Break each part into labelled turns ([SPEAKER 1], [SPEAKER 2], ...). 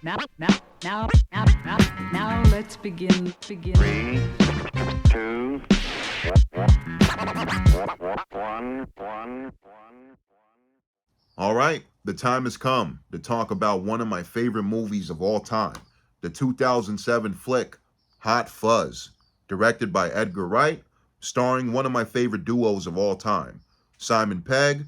[SPEAKER 1] Now let's begin.
[SPEAKER 2] 3, 2, 1.
[SPEAKER 3] All right, the time has come to talk about one of my favorite movies of all time, the 2007 flick Hot Fuzz, directed by Edgar Wright, starring one of my favorite duos of all time, Simon Pegg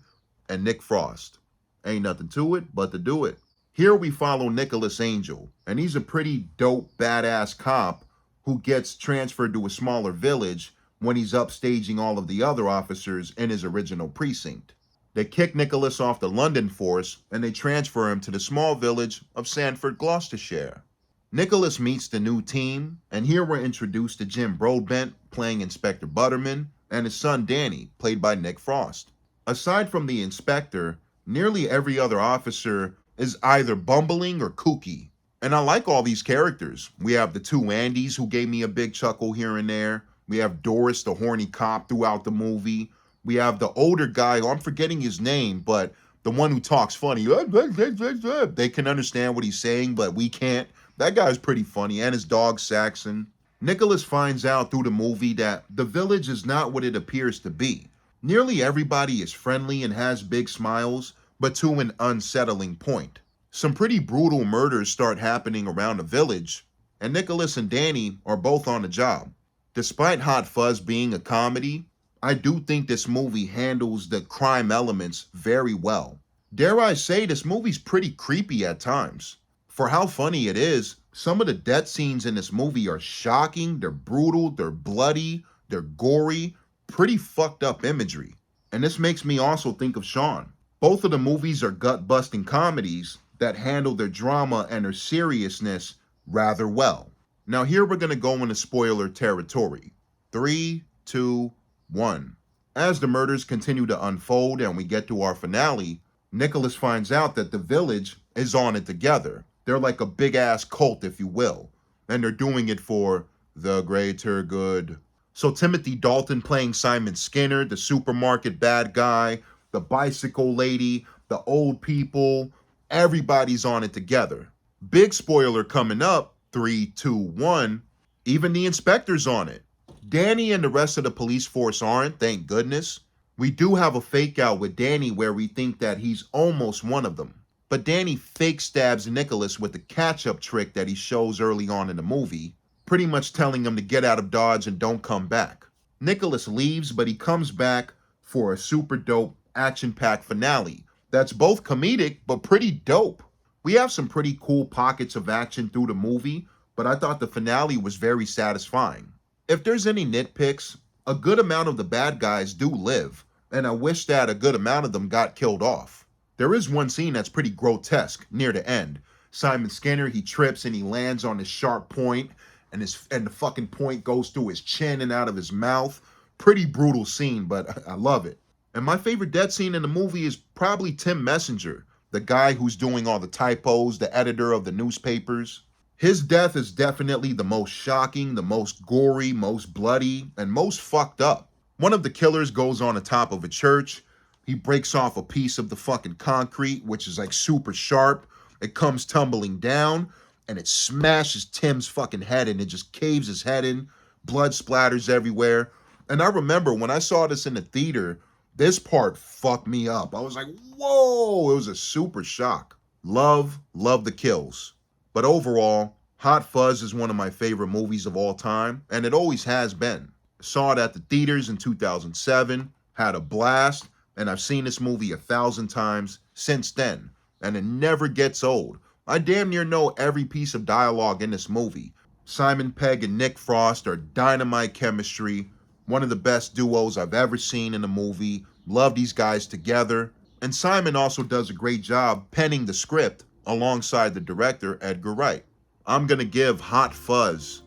[SPEAKER 3] and Nick Frost. Ain't nothing to it but to do it. Here we follow Nicholas Angel, and he's a pretty dope, badass cop who gets transferred to a smaller village when he's upstaging all of the other officers in his original precinct. They kick Nicholas off the London force and they transfer him to the small village of Sandford, Gloucestershire. Nicholas meets the new team, and here we're introduced to Jim Broadbent, playing Inspector Butterman, and his son Danny, played by Nick Frost. Aside from the inspector, nearly every other officer is either bumbling or kooky. And I like all these characters. We have the two Andys who gave me a big chuckle here and there. We have Doris, the horny cop, throughout the movie. We have the older guy, who I'm forgetting his name, but the one who talks funny. They can understand what he's saying, but we can't. That guy's pretty funny, and his dog Saxon. Nicholas finds out through the movie that the village is not what it appears to be. Nearly everybody is friendly and has big smiles, but to an unsettling point. Some pretty brutal murders start happening around the village, and Nicholas and Danny are both on the job. Despite Hot Fuzz being a comedy, I do think this movie handles the crime elements very well. Dare I say, this movie's pretty creepy at times. For how funny it is, some of the death scenes in this movie are shocking, they're brutal, they're bloody, they're gory, pretty fucked up imagery. And this makes me also think of Shaun. Both of the movies are gut-busting comedies that handle their drama and their seriousness rather well. Now here we're going to go into spoiler territory. 3, 2, 1. As the murders continue to unfold and we get to our finale, Nicholas finds out that the village is on it together. They're like a big-ass cult, if you will. And they're doing it for the greater good. So Timothy Dalton playing Simon Skinner, the supermarket bad guy, the bicycle lady, the old people, everybody's on it together. Big spoiler coming up, 3, 2, 1, even the inspector's on it. Danny and the rest of the police force aren't, thank goodness. We do have a fake out with Danny where we think that he's almost one of them. But Danny fake stabs Nicholas with the catch-up trick that he shows early on in the movie, pretty much telling him to get out of Dodge and don't come back. Nicholas leaves, but he comes back for a super dope, action-packed finale that's both comedic but pretty dope. We have some pretty cool pockets of action through the movie, but I thought the finale was very satisfying. If there's any nitpicks, a good amount of the bad guys do live, and I wish that a good amount of them got killed off. There is one scene that's pretty grotesque near the end. Simon Skinner, he trips and he lands on this sharp point, and the fucking point goes through his chin and out of his mouth. Pretty brutal scene, but I love it. And my favorite death scene in the movie is probably Tim Messenger, the guy who's doing all the typos, the editor of the newspapers. His death is definitely the most shocking, the most gory, most bloody, and most fucked up. One of the killers goes on the top of a church. He breaks off a piece of the fucking concrete, which is like super sharp. It comes tumbling down, and it smashes Tim's fucking head in. It just caves his head in. Blood splatters everywhere. And I remember when I saw this in the theater, this part fucked me up. I was like, whoa, it was a super shock. Love the kills. But overall, Hot Fuzz is one of my favorite movies of all time, and it always has been. Saw it at the theaters in 2007, had a blast, and I've seen this movie 1,000 times since then, and it never gets old. I damn near know every piece of dialogue in this movie. Simon Pegg and Nick Frost are dynamite chemistry, one of the best duos I've ever seen in a movie. Love these guys together. And Simon also does a great job penning the script alongside the director, Edgar Wright. I'm going to give Hot Fuzz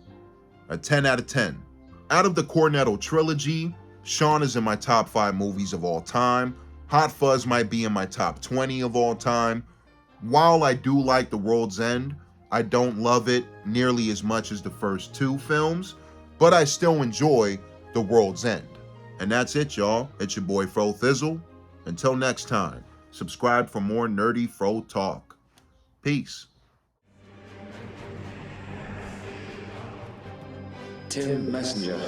[SPEAKER 3] a 10 out of 10. Out of the Cornetto trilogy, Shaun is in my top 5 movies of all time. Hot Fuzz might be in my top 20 of all time. While I do like The World's End, I don't love it nearly as much as the first 2 films, but I still enjoy The World's End. And that's it, y'all. It's your boy Fro Thizzle. Until next time, subscribe for more nerdy Fro talk. Peace.
[SPEAKER 4] Tim Messenger.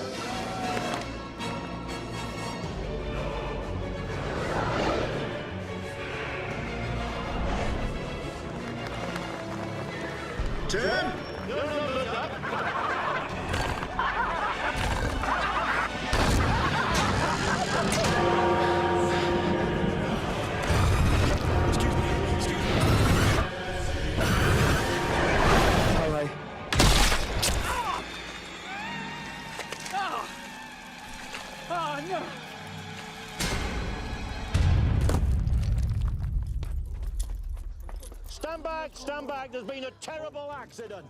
[SPEAKER 3] Tim?
[SPEAKER 5] Stand back, there's been a terrible accident.